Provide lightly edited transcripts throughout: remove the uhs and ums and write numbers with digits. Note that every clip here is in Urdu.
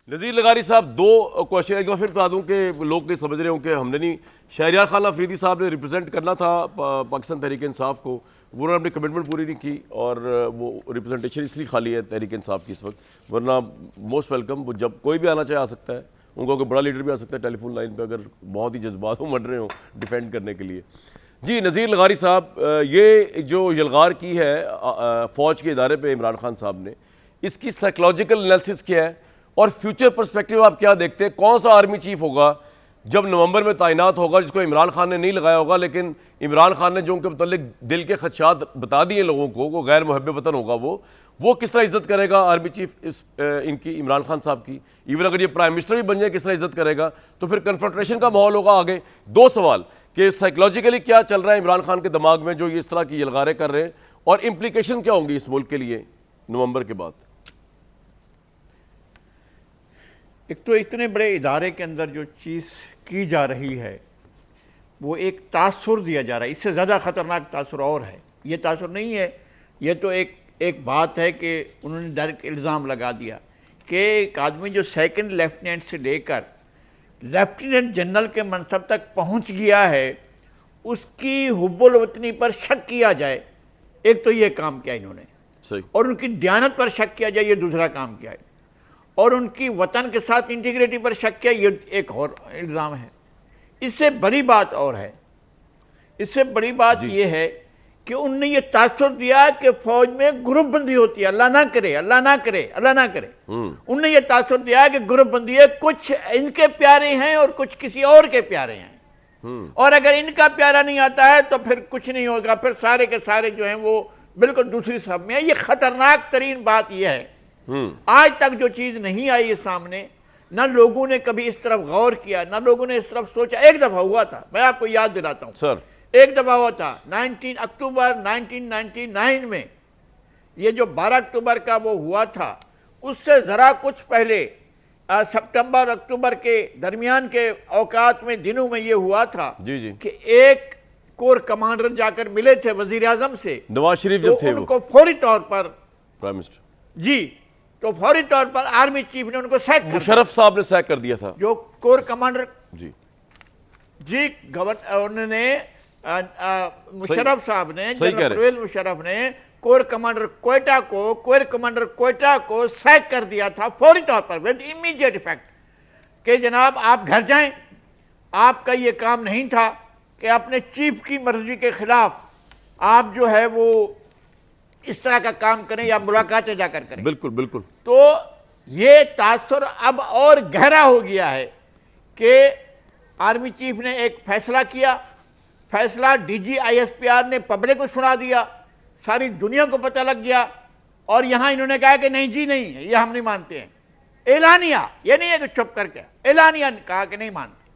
نذیر لغاری صاحب دو کوشچن ایک دفعہ پھر بتا دوں کہ لوگ نہیں سمجھ رہے ہوں کہ ہم نے نہیں شہریار خان افریدی صاحب نے ریپرزینٹ کرنا تھا پاکستان تحریک انصاف کو، وہ انہوں نے اپنی کمٹمنٹ پوری نہیں کی اور وہ ریپرزنٹیشن اس لیے خالی ہے تحریک انصاف کی اس وقت، ورنہ موسٹ ویلکم، وہ جب کوئی بھی آنا چاہے آ سکتا ہے، ان کو کوئی بڑا لیڈر بھی آ سکتا ہے ٹیلی فون لائن پہ اگر بہت ہی جذبات ہوں مر رہے ہوں ڈیفینڈ کرنے کے لیے۔ جی نذیر لغاری صاحب، یہ جو یلغار کی ہے فوج کے ادارے پہ عمران خان صاحب نے، اس کی سائیکولوجیکل انالیسس کیا ہے اور فیوچر پرسپیکٹیو آپ کیا دیکھتے ہیں؟ کون سا آرمی چیف ہوگا جب نومبر میں تعینات ہوگا جس کو عمران خان نے نہیں لگایا ہوگا، لیکن عمران خان نے جو ان کے متعلق دل کے خدشات بتا دیے لوگوں کو، وہ غیر محب وطن ہوگا، وہ کس طرح عزت کرے گا آرمی چیف ان کی عمران خان صاحب کی؟ ایون اگر یہ پرائم منسٹر بھی بن جائے کس طرح عزت کرے گا؟ تو پھر کنفرنٹریشن کا ماحول ہوگا آگے۔ دو سوال کہ سائیکولوجیکلی کیا چل رہا ہے عمران خان کے دماغ میں جو یہ اس طرح کی یلغاریں کر رہے ہیں، اور امپلیکیشن کیا ہوں گی اس ملک کے لیے نومبر کے بعد؟ ایک تو اتنے بڑے ادارے کے اندر جو چیز کی جا رہی ہے وہ ایک تاثر دیا جا رہا ہے، اس سے زیادہ خطرناک تاثر اور ہے۔ یہ تاثر نہیں ہے، یہ تو ایک بات ہے کہ انہوں نے ڈائریکٹ الزام لگا دیا کہ ایک آدمی جو سیکنڈ لیفٹیننٹ سے لے کر لیفٹیننٹ جنرل کے منصب تک پہنچ گیا ہے، اس کی حب الوطنی پر شک کیا جائے، ایک تو یہ کام کیا انہوں نے، اور ان کی دیانت پر شک کیا جائے، یہ دوسرا کام کیا ہے، اور ان کی وطن کے ساتھ انٹیگریٹی پر شک کیا، یہ ایک اور الزام ہے۔ اس سے بڑی بات اور ہے، اس سے بڑی بات یہ ہے کہ ان نے یہ تاثر دیا کہ فوج میں گروپ بندی ہوتی ہے، اللہ نہ کرے، اللہ نہ کرے، اللہ نہ کرے۔ ان نے یہ تاثر دیا کہ گروپ بندی ہے، کچھ ان کے پیارے ہیں اور کچھ کسی اور کے پیارے ہیں، اور اگر ان کا پیارا نہیں آتا ہے تو پھر کچھ نہیں ہوگا، پھر سارے کے سارے جو ہیں وہ بالکل دوسری صف میں ہیں۔ یہ خطرناک ترین بات یہ ہے، آج تک جو چیز نہیں آئی اس سامنے، نہ لوگوں نے کبھی اس طرف غور کیا، نہ لوگوں نے اس طرف سوچا۔ ایک دفعہ ہوا تھا، میں آپ کو یاد دلاتا ہوں سر، ایک دفعہ ہوا تھا 19 اکتوبر 1999 میں، یہ جو 12 اکتوبر کا وہ ہوا تھا، اس سے ذرا کچھ پہلے سپٹمبر اکتوبر کے درمیان کے اوقات میں دنوں میں یہ ہوا تھا کہ ایک کور کمانڈر جا کر ملے تھے وزیر اعظم سے، نواز شریف جب تھے، ان کو فوری طور پر پرائم منسٹر، جی تو فوری طور پر آرمی چیف نے ان کو سیک کر دیا، مشرف صاحب نے سیک کر دیا تھا، جو کور کمانڈر، جی انہوں نے مشرف صاحب نے، جنرل پرویز مشرف نے کور کمانڈر کوئٹہ کو سیک کر دیا تھا فوری طور پر، ود امیڈیٹ ایفیکٹ، کہ جناب آپ گھر جائیں، آپ کا یہ کام نہیں تھا کہ اپنے چیف کی مرضی کے خلاف آپ جو ہے وہ اس طرح کا کام کریں یا ملاقاتیں جا کر کریں۔ بالکل بالکل۔ تو یہ تاثر اب اور گہرا ہو گیا ہے کہ آرمی چیف نے ایک فیصلہ کیا، فیصلہ D G I S P R نے پبلک کو سنا دیا، ساری دنیا کو پتہ لگ گیا، اور یہاں انہوں نے کہا کہ نہیں جی نہیں، یہ ہم نہیں مانتے ہیں، اعلانیہ، یہ نہیں ہے کہ چھپ کر کے، اعلانیہ کہا کہ نہیں مانتے۔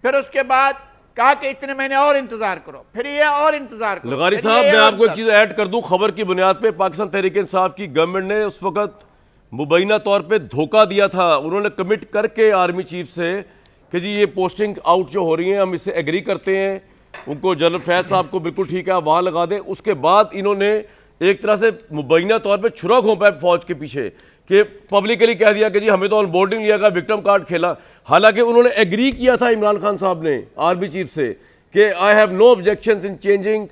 پھر اس کے بعد کہا کہ اتنے مہینے اور انتظار کرو، پھر یہ اور انتظار کرو۔ لغاری صاحب میں آپ کو ایک چیز ایڈ کر دوں، خبر کی بنیاد پہ پاکستان تحریک انصاف کی گورنمنٹ نے اس وقت مبینہ طور پہ دھوکہ دیا تھا، انہوں نے کمٹ کر کے آرمی چیف سے کہ جی یہ پوسٹنگ آؤٹ جو ہو رہی ہیں ہم اس سے ایگری کرتے ہیں، ان کو جنرل فیض صاحب کو بالکل ٹھیک ہے وہاں لگا دیں۔ اس کے بعد انہوں نے ایک طرح سے مبینہ طور پہ چھرا گھونپا ہے فوج کے پیچھے کہ پبلکلی کہہ دیا کہ جی ہمیں تو آن بورڈنگ لیا گیا، وکٹم کارڈ کھیلا، حالانکہ انہوں نے ایگری کیا تھا عمران خان صاحب نے آرمی چیف سے کہ I have no objections in changing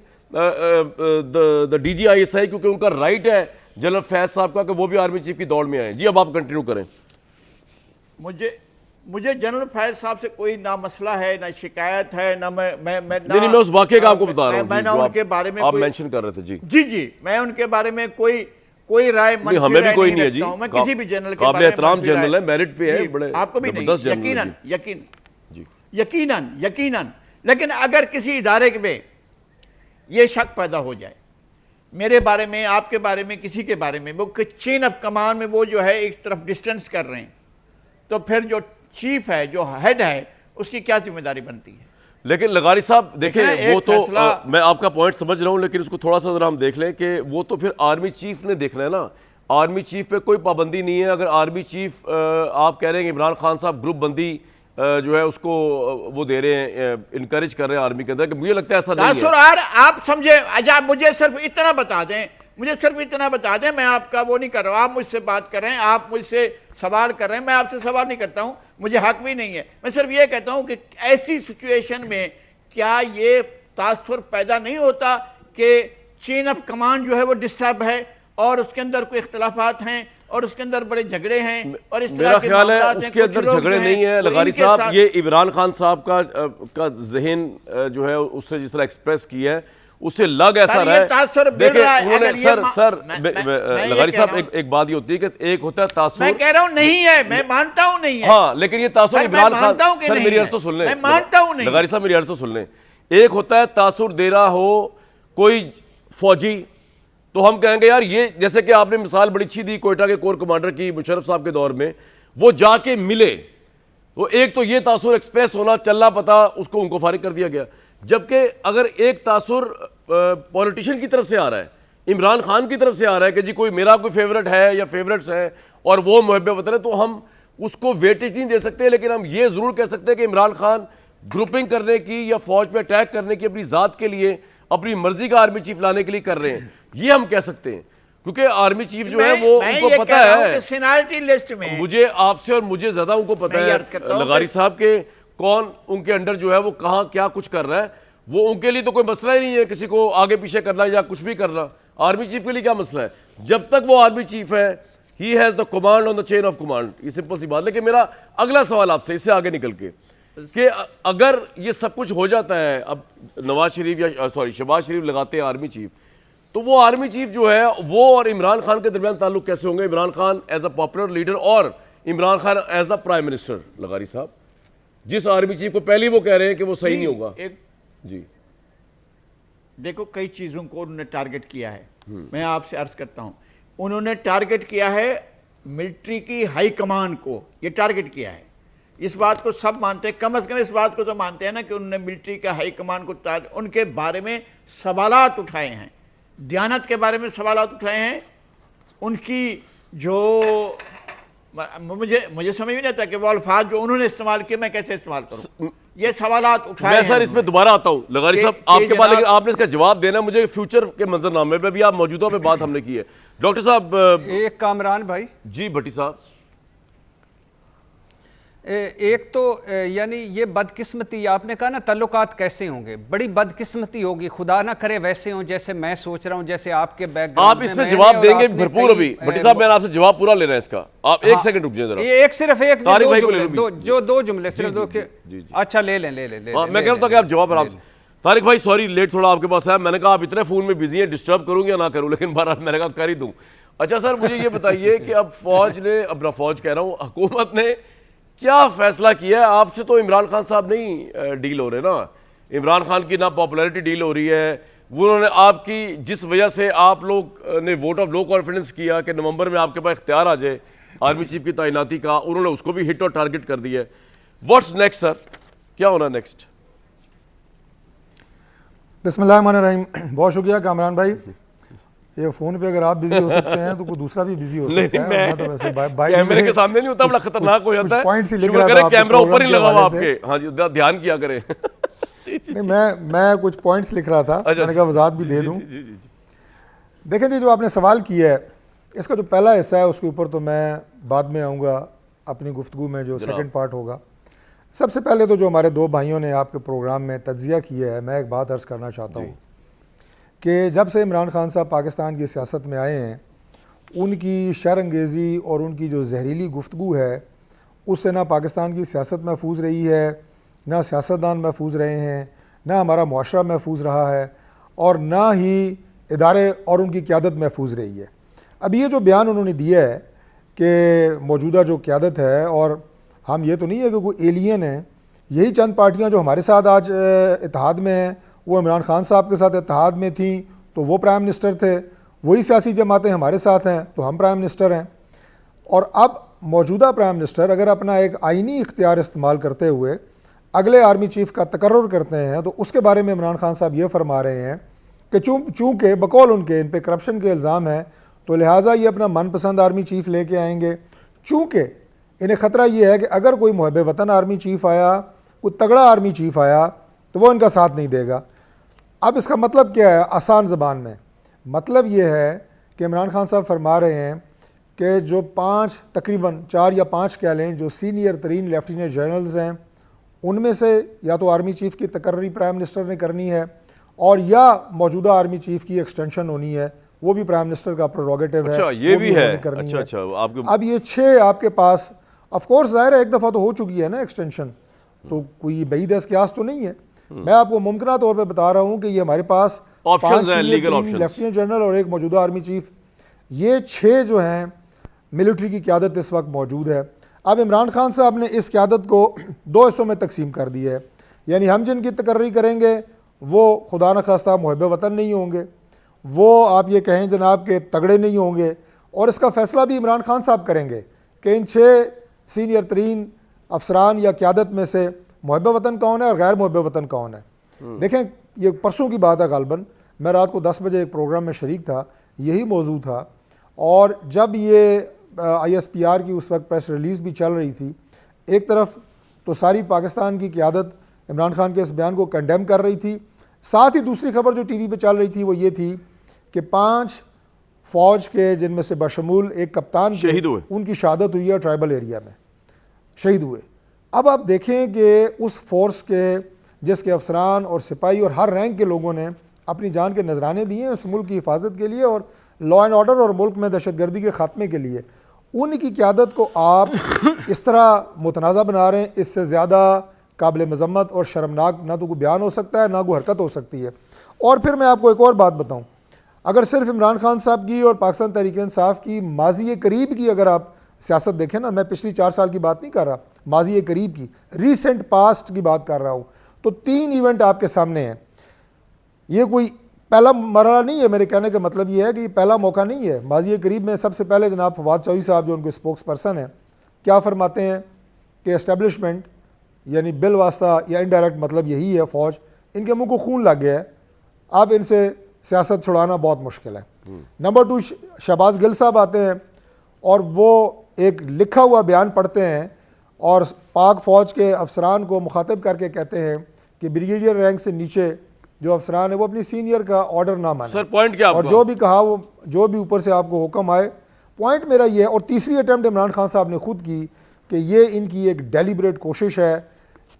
the D G I S I, کیونکہ ان کا رائٹ ہے جنرل فیض صاحب کا کہ وہ بھی آرمی چیف کی دوڑ میں آئیں۔ جی اب آپ کنٹینیو کریں۔ مجھے جنرل فیض صاحب سے کوئی نہ مسئلہ ہے، نہ شکایت ہے، نہ نہیں میں اس واقعے کا آپ کو بتا رہا ہوں، میں نہ ان کے بارے میں آپ مینشن کر رہے تھے۔ جی میں ان کے بارے میں کوئی رائے منفی ہمیں بھی کوئی نہیں ہے جی، میں کسی بھی جنرل کے قابل احترام جنرل ہے، میرٹ پہ ہے، بڑے آپ کو بھی نہیں، یقیناً، لیکن اگر کسی ادارے میں یہ شک پیدا ہو جائے میرے بارے میں، آپ کے بارے میں، کسی کے بارے میں، وہ چین آف کمان میں وہ جو ہے ایک طرف ڈسٹنس کر رہے ہیں، تو پھر جو چیف ہے، جو ہیڈ ہے، اس کی کیا ذمہ داری بنتی ہے؟ لیکن لغاری صاحب دیکھیں وہ تو میں آپ کا پوائنٹ سمجھ رہا ہوں، لیکن اس کو تھوڑا سا ذرا ہم دیکھ لیں کہ وہ تو پھر آرمی چیف نے دیکھنا ہے نا، آرمی چیف پہ کوئی پابندی نہیں ہے۔ اگر آرمی چیف آپ کہہ رہے ہیں کہ عمران خان صاحب گروپ بندی جو ہے اس کو وہ دے رہے ہیں، انکریج کر رہے ہیں آرمی کے اندر، کہ مجھے لگتا ہے ایسا نہیں ہے۔ آپ سمجھے، اچھا مجھے صرف اتنا بتا دیں، مجھے صرف اتنا بتا دیں, میں آپ کا وہ نہیں کر رہا ہوں, آپ مجھ سے بات کر رہے ہیں, آپ مجھ سے سوال کر رہے ہیں, میں آپ سے سوال نہیں کرتا ہوں, مجھے حق بھی نہیں ہے. میں صرف یہ کہتا ہوں کہ ایسی سچویشن میں کیا یہ تاثر پیدا نہیں ہوتا کہ چین آف کمانڈ جو ہے وہ ڈسٹرب ہے اور اس کے اندر کوئی اختلافات ہیں اور اس کے اندر بڑے جھگڑے ہیں اور اس طرح کے میرا خیال ہے اس کے اندر جھگڑے نہیں ہیں لغاری صاحب. یہ عمران خان صاحب کا ذہن جو ہے اس سے جس طرح ایکسپریس کیا ہے اس سے لگ ایسا رہا ہے. دیکھیں انہوں نے سر لغاری صاحب ایک بات یہ ہوتی ہے کہ ایک ہوتا ہے تاثر, میں کہہ رہا ہوں نہیں ہے, میں مانتا ہوں نہیں ہے, ہاں لیکن یہ تاثر عمران خان, سر میری عرض تو سن لیں, میں مانتا ہوں نہیں, لغاری صاحب میری عرض تو سن لیں. ایک ہوتا ہے تاثر دے رہا ہو کوئی فوجی, تو ہم کہیں گے یار یہ, جیسے کہ آپ نے مثال بڑی اچھی دی کوئٹہ کے کور کمانڈر کی مشرف صاحب کے دور میں, وہ جا کے ملے, وہ ایک تو یہ تاثر ایکسپریس ہونا چلنا پتا, اس کو ان کو فارغ کر دیا گیا. جبکہ اگر ایک تاثر پولیٹیشین کی طرف سے آ رہا ہے, عمران خان کی طرف سے آ رہا ہے کہ جی کوئی میرا کوئی فیورٹ ہے یا فیورٹس ہیں اور وہ محب وطن ہے, تو ہم اس کو ویٹیج نہیں دے سکتے, لیکن ہم یہ ضرور کہہ سکتے ہیں کہ عمران خان گروپنگ کرنے کی یا فوج پہ اٹیک کرنے کی اپنی ذات کے لیے, اپنی مرضی کا آرمی چیف لانے کے لیے کر رہے ہیں, یہ ہم کہہ سکتے ہیں. کیونکہ آرمی چیف جو ہے وہ ان کو پتہ ہے, سینیارٹی لسٹ میں مجھے آپ سے اور مجھے زیادہ ان کو پتہ ہے لغاری صاحب کے کون ان کے انڈر جو ہے وہ کہاں کیا کچھ کر رہا ہے. وہ ان کے لیے تو کوئی مسئلہ ہی نہیں ہے کسی کو آگے پیچھے کرنا یا کچھ بھی کرنا. آرمی چیف کے لیے کیا مسئلہ ہے, جب تک وہ آرمی چیف ہے ہی has the command on the chain of command, یہ سمپل سی بات. لیکن میرا اگلا سوال آپ سے اس سے آگے نکل کے کہ اگر یہ سب کچھ ہو جاتا ہے, اب نواز شریف یا شہباز شریف لگاتے ہیں آرمی چیف, تو وہ آرمی چیف جو ہے وہ اور عمران خان کے درمیان تعلق کیسے ہوں گے, Imran Khan as a popular leader اور Imran Khan as the prime minister. لغاری صاحب جس آرمی چیف کو پہلے وہ کہہ رہے ہیں کہ وہ صحیح نہیں ہوگا. جی دیکھو کئی چیزوں کو انہوں نے ٹارگٹ کیا ہے, میں آپ سے عرض کرتا ہوں, انہوں نے ٹارگٹ کیا ہے ملٹری کی ہائی کمان کو, یہ ٹارگٹ کیا ہے. اس بات کو سب مانتے ہیں, کم از کم اس بات کو تو مانتے ہیں نا کہ انہوں نے ملٹری کا ہائی کمان کو ان کے بارے میں سوالات اٹھائے ہیں, دیانت کے بارے میں سوالات اٹھائے ہیں, ان کی جو مجھے سمجھ نہیں آتا کہ وہ الفاظ جو انہوں نے استعمال کیے میں کیسے استعمال کروں, یہ سوالات اٹھائے ہیں. میں سر اس پہ دوبارہ آتا ہوں لغاری صاحب آپ کے بعد, لیکن آپ نے اس کا جواب دینا مجھے فیوچر کے منظرنامے پہ بھی, آپ موجودہ پہ بات ہم نے کی ہے. ڈاکٹر صاحب ایک کامران بھائی, جی بھٹی صاحب, ایک تو یعنی یہ بدقسمتی, آپ نے کہا نا تعلقات کیسے ہوں گے, بڑی بدقسمتی ہوگی, خدا نہ کرے ویسے ہوں جیسے میں سوچ رہا ہوں, جیسے آپ کے بیک گراؤنڈ آپ اس پہ جواب دیں گے بھرپور. ابھی بھٹی صاحب میں نے آپ سے جواب پورا لینا ہے اس کا, آپ ایک سیکنڈ رک جائیں ذرا. ایک صرف ایک دو جملے صرف دو, اچھا لے لیں. میں کہہ رہا تھا کہ آپ جواب آرام سے. طارق بھائی سوری لیٹ تھوڑا آپ کے پاس ہے, میں نے کہا آپ اتنے فون میں بزی ہیں, ڈسٹرب کروں یا نہ کروں, لیکن بہرحال میں نے کہا کر ہی دوں. اچھا سر مجھے یہ بتائیے کہ اب فوج نے, اب فوج کہہ رہا ہوں حکومت نے کیا فیصلہ کیا ہے؟ آپ سے تو عمران خان صاحب نہیں ڈیل ہو رہے نا, عمران خان کی نہ پاپولیرٹی ڈیل ہو رہی ہے, وہ انہوں نے آپ کی جس وجہ سے آپ لوگ نے ووٹ آف لو کانفیڈنس کیا کہ نومبر میں آپ کے پاس اختیار آ جائے آرمی چیف کی تعیناتی کا, انہوں نے اس کو بھی ہٹ اور ٹارگٹ کر دیا ہے. واٹس نیکسٹ سر, کیا ہونا نیکسٹ؟ بسم اللہ الرحمن الرحیم. بہت شکریہ کامران بھائی, یہ فون پہ اگر آپ بزی ہو سکتے ہیں تو کوئی دوسرا بھی بزی ہو سکتا ہے. کیمرے کے سامنے نہیں ہوتا, بڑا خطرناک ہو جاتا ہے, شکر کریں کیمرہ اوپر ہی لگا ہوا آپ کے, ہاں جی دھیان کیا کریں. میں کچھ پوائنٹس لکھ رہا تھا, میں نے کہا وضاحت بھی دے دوں. دیکھیں جی جو آپ نے سوال کیا ہے اس کا جو پہلا حصہ ہے اس کے اوپر تو میں بعد میں آؤں گا اپنی گفتگو میں, جو سیکنڈ پارٹ ہوگا. سب سے پہلے تو جو ہمارے دو بھائیوں نے آپ کے پروگرام میں تجزیہ کیا ہے, میں ایک بات عرض کرنا چاہتا ہوں کہ جب سے عمران خان صاحب پاکستان کی سیاست میں آئے ہیں, ان کی شر انگیزی اور ان کی جو زہریلی گفتگو ہے اس سے نہ پاکستان کی سیاست محفوظ رہی ہے, نہ سیاستدان محفوظ رہے ہیں, نہ ہمارا معاشرہ محفوظ رہا ہے, اور نہ ہی ادارے اور ان کی قیادت محفوظ رہی ہے. اب یہ جو بیان انہوں نے دیا ہے کہ موجودہ جو قیادت ہے, اور ہم یہ تو نہیں ہے کہ کوئی ایلین ہیں, یہی چند پارٹیاں جو ہمارے ساتھ آج اتحاد میں ہیں وہ عمران خان صاحب کے ساتھ اتحاد میں تھیں تو وہ پرائم منسٹر تھے, وہی سیاسی جماعتیں ہمارے ساتھ ہیں تو ہم پرائم منسٹر ہیں. اور اب موجودہ پرائم منسٹر اگر اپنا ایک آئینی اختیار استعمال کرتے ہوئے اگلے آرمی چیف کا تقرر کرتے ہیں تو اس کے بارے میں عمران خان صاحب یہ فرما رہے ہیں کہ چونکہ بقول ان کے ان پہ کرپشن کے الزام ہیں تو لہٰذا یہ اپنا من پسند آرمی چیف لے کے آئیں گے, چونکہ انہیں خطرہ یہ ہے کہ اگر کوئی محب وطن آرمی چیف آیا, کوئی تگڑا آرمی چیف آیا تو وہ ان کا ساتھ نہیں دے گا. اب اس کا مطلب کیا ہے؟ آسان زبان میں مطلب یہ ہے کہ عمران خان صاحب فرما رہے ہیں کہ جو تقریباً 4 یا 5 کہہ لیں جو سینئر ترین لیفٹیننٹ جنرلز ہیں ان میں سے یا تو آرمی چیف کی تقرری پرائم منسٹر نے کرنی ہے اور یا موجودہ آرمی چیف کی ایکسٹینشن ہونی ہے، وہ بھی پرائم منسٹر کا پریروگیٹو ہے۔ اچھا یہ بھی ہے، اچھا اب یہ 6 آپ کے پاس آف کورس ظاہر ہے ایک دفعہ تو ہو چکی ہے نا ایکسٹینشن، تو کوئی بعید قیاس تو نہیں ہے۔ میں آپ کو ممکنہ طور پہ بتا رہا ہوں کہ یہ ہمارے پاس 5 لیفٹیننٹ جنرل اور ایک موجودہ آرمی چیف، یہ 6 جو ہیں ملٹری کی قیادت اس وقت موجود ہے۔ اب عمران خان صاحب نے اس قیادت کو 2 حصوں میں تقسیم کر دی ہے، یعنی ہم جن کی تقرری کریں گے وہ خدا نخواستہ محب وطن نہیں ہوں گے، وہ آپ یہ کہیں جناب کہ تگڑے نہیں ہوں گے، اور اس کا فیصلہ بھی عمران خان صاحب کریں گے کہ ان 6 سینئر ترین افسران یا قیادت میں سے محب وطن کون ہے اور غیر محب وطن کون ہے۔ دیکھیں یہ پرسوں کی بات ہے غالباً، میں رات کو 10 بجے ایک پروگرام میں شریک تھا، یہی موضوع تھا، اور جب یہ ISPR کی اس وقت پریس ریلیز بھی چل رہی تھی، ایک طرف تو ساری پاکستان کی قیادت عمران خان کے اس بیان کو کنڈیم کر رہی تھی، ساتھ ہی دوسری خبر جو ٹی وی پہ چل رہی تھی وہ یہ تھی کہ 5 فوج کے جن میں سے بشمول ایک کپتان شہید ہوئے، ان کی شہادت ہوئی ہے ٹرائبل ایریا میں، شہید ہوئے۔ اب آپ دیکھیں کہ اس فورس کے جس کے افسران اور سپاہی اور ہر رینک کے لوگوں نے اپنی جان کے نذرانے دیے ہیں اس ملک کی حفاظت کے لیے اور لا اینڈ آرڈر اور ملک میں دہشت گردی کے خاتمے کے لیے، ان کی قیادت کو آپ اس طرح متنازع بنا رہے ہیں، اس سے زیادہ قابل مذمت اور شرمناک نہ تو کوئی بیان ہو سکتا ہے نہ کوئی حرکت ہو سکتی ہے۔ اور پھر میں آپ کو ایک اور بات بتاؤں، اگر صرف عمران خان صاحب کی اور پاکستان تحریک انصاف کی ماضی قریب کی اگر آپ سیاست دیکھیں نا، میں پچھلی 4 سال کی بات نہیں کر رہا، ماضی قریب کی ریسنٹ پاسٹ کی بات کر رہا ہوں، تو 3 ایونٹ آپ کے سامنے ہیں۔ یہ کوئی پہلا مرحلہ نہیں ہے، میرے کہنے کا مطلب یہ ہے کہ یہ پہلا موقع نہیں ہے۔ ماضی قریب میں سب سے پہلے جناب فواد چوہدری صاحب جو ان کے اسپوکس پرسن ہیں کیا فرماتے ہیں کہ اسٹیبلشمنٹ یعنی بل واسطہ یا انڈائریکٹ مطلب یہی ہے فوج، ان کے منہ کو خون لگ گیا ہے، اب ان سے سیاست چھڑانا بہت مشکل ہے۔ نمبر 2 شہباز گل صاحب آتے ہیں اور وہ ایک لکھا ہوا بیان پڑھتے ہیں اور پاک فوج کے افسران کو مخاطب کر کے کہتے ہیں کہ بریگیڈیئر رینک سے نیچے جو افسران ہیں وہ اپنی سینئر کا آرڈر نہ مانیں۔ سر پوائنٹ کیا اور جو بھی کہا وہ جو بھی اوپر سے آپ کو حکم آئے، پوائنٹ میرا یہ ہے۔ اور تیسری اٹیمپٹ عمران خان صاحب نے خود کی کہ یہ ان کی ایک ڈیلیبریٹ کوشش ہے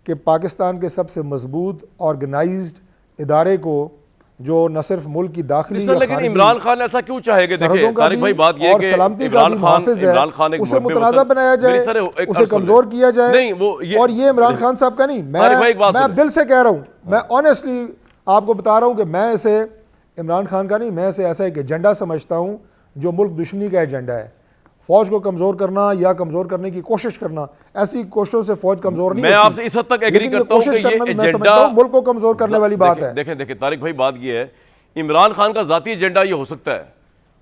کہ پاکستان کے سب سے مضبوط آرگنائزڈ ادارے کو جو نہ صرف ملک کی داخلی یا لیکن عمران خان ایسا کیوں چاہے گا؟ دیکھیں طارق بھائی بات یہ ہے کہ عمران خان ایک اسے متنازع بنایا جائے، اسے کمزور کیا جائے، اور یہ عمران خان صاحب کا نہیں، میں دل سے کہہ رہا ہوں، میں آنیسٹلی آپ کو بتا رہا ہوں کہ میں اسے عمران خان کا نہیں، میں اسے ایسا ایک ایجنڈا سمجھتا ہوں جو ملک دشمنی کا ایجنڈا ہے۔ فوج کو کمزور کرنا یا کمزور کرنے کی کوشش کرنا، ایسی کوششوں سے فوج کمزور نہیں ہوتی۔ میں آپ سے اس حد تک ایگری کرتا ہوں کہ یہ ایجنڈا ملک کو کمزور کرنے والی بات ہے۔ دیکھیں طارق بھائی بات یہ ہے، عمران خان کا ذاتی ایجنڈا یہ ہو سکتا ہے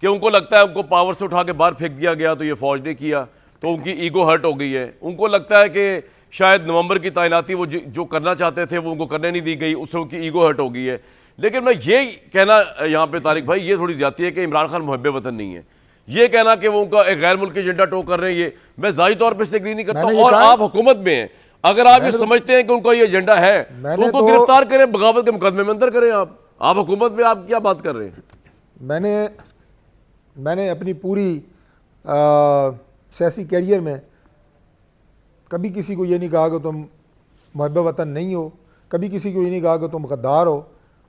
کہ ان کو لگتا ہے ان کو پاور سے اٹھا کے باہر پھینک دیا گیا تو یہ فوج نے کیا تو ان کی ایگو ہرٹ ہو گئی ہے، ان کو لگتا ہے کہ شاید نومبر کی تعیناتی وہ جو کرنا چاہتے تھے وہ ان کو کرنے نہیں دی گئی، اس سے ان کی ایگو ہرٹ ہو گئی ہے۔ لیکن میں یہ کہنا یہاں پہ طارق بھائی یہ تھوڑی زیادتی ہے کہ عمران خان محب وطن نہیں ہے، یہ کہنا کہ وہ ان کا ایک غیر ملکی ایجنڈا ٹو کر رہے ہیں، یہ میں ذاتی طور پہ سے ایگری نہیں کرتا ہوں۔ اور آپ حکومت میں ہیں، اگر آپ یہ سمجھتے ہیں کہ ان کا یہ ایجنڈا ہے تو ان کو گرفتار کریں، بغاوت کے مقدمے میں اندر کریں۔ آپ حکومت میں آپ کیا بات کر رہے ہیں؟ میں نے اپنی پوری سیاسی کیریئر میں کبھی کسی کو یہ نہیں کہا کہ تم محب وطن نہیں ہو، کبھی کسی کو یہ نہیں کہا کہ تم غدار ہو۔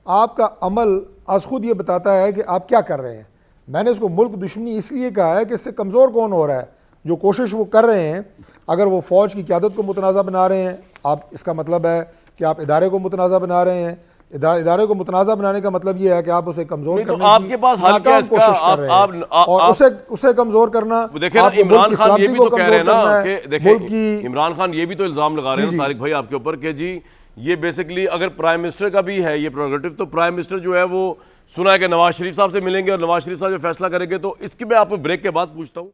آپ کا عمل از خود یہ بتاتا ہے کہ آپ کیا کر رہے ہیں۔ میں نے اس کو ملک دشمنی اس لیے کہا ہے کہ اس سے کمزور کون ہو رہا ہے، جو کوشش وہ کر رہے ہیں۔ اگر وہ فوج کی قیادت کو متنازع بنا رہے ہیں، آپ اس کا مطلب ہے کہ آپ ادارے کو متنازع بنا رہے ہیں۔ ادارے کو متنازع بنانے کا مطلب یہ ہے کہ آپ اسے کمزور کرنے کی ناکام کوشش کر رہے ہیں، اور اسے کمزور کرنا۔ دیکھیں عمران خان یہ بھی تو کہہ رہے ہیں نا کہ دیکھیں عمران خان یہ بھی تو الزام لگا رہے ہیں طارق بھائی آپ کے اوپر کہ جی یہ بیسیکلی اگر پرائم منسٹر کا بھی ہے یہ پریروگیٹو، تو پرائم منسٹر جو ہے وہ سنا ہے کہ نواز شریف صاحب سے ملیں گے اور نواز شریف صاحب جو فیصلہ کریں گے، تو اس کی میں آپ کو بریک کے بعد پوچھتا ہوں۔